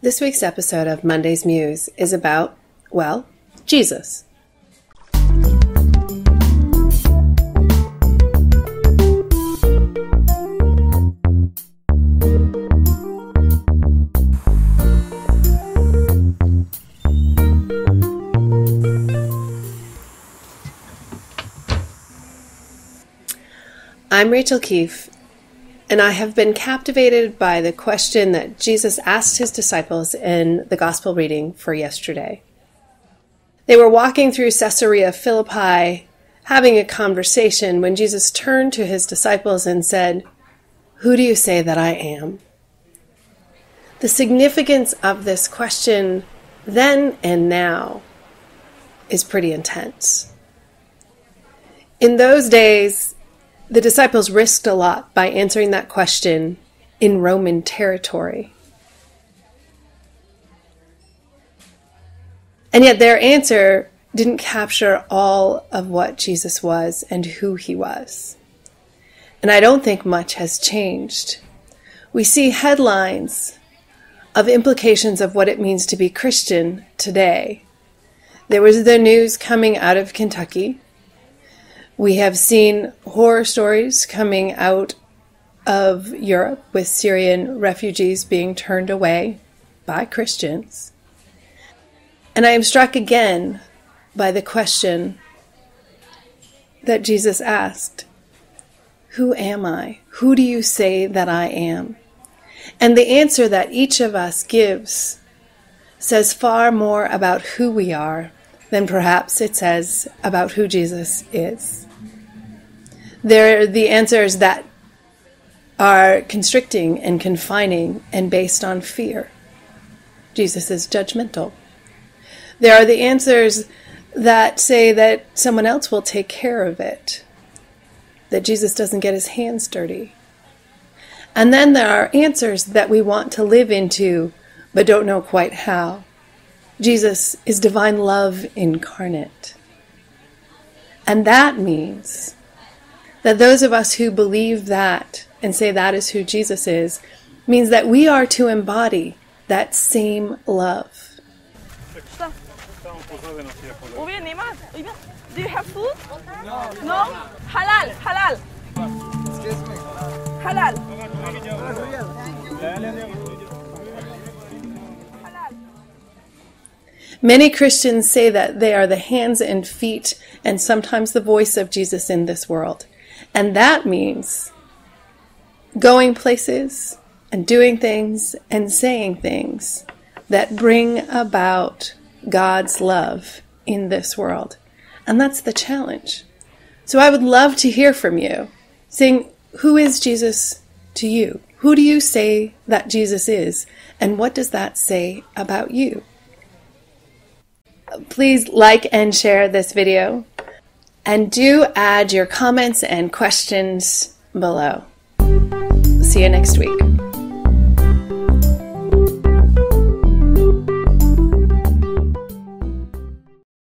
This week's episode of Monday's Muse is about, well, Jesus. I'm Rachel Keefe, and I have been captivated by the question that Jesus asked his disciples in the gospel reading for yesterday. They were walking through Caesarea Philippi, having a conversation, when Jesus turned to his disciples and said, "Who do you say that I am?" The significance of this question then and now is pretty intense. In those days, the disciples risked a lot by answering that question in Roman territory. And yet their answer didn't capture all of what Jesus was and who he was. And I don't think much has changed. We see headlines of implications of what it means to be Christian today. There was the news coming out of Kentucky. We have seen horror stories coming out of Europe with Syrian refugees being turned away by Christians. And I am struck again by the question that Jesus asked, "Who am I? Who do you say that I am?" And the answer that each of us gives says far more about who we are than perhaps it says about who Jesus is. They're the answers that are constricting and confining and based on fear. Jesus is judgmental. There are the answers that say that someone else will take care of it, that Jesus doesn't get his hands dirty. And then there are answers that we want to live into but don't know quite how. Jesus is divine love incarnate. And that means that those of us who believe that and say that is who Jesus is, means that we are to embody that same love. Do you have food? No? Halal, halal. Excuse me. Halal. Many Christians say that they are the hands and feet and sometimes the voice of Jesus in this world. And that means going places and doing things and saying things that bring about God's love in this world. And that's the challenge. So I would love to hear from you, saying, who is Jesus to you? Who do you say that Jesus is? And what does that say about you? Please like and share this video. And do add your comments and questions below. See you next week.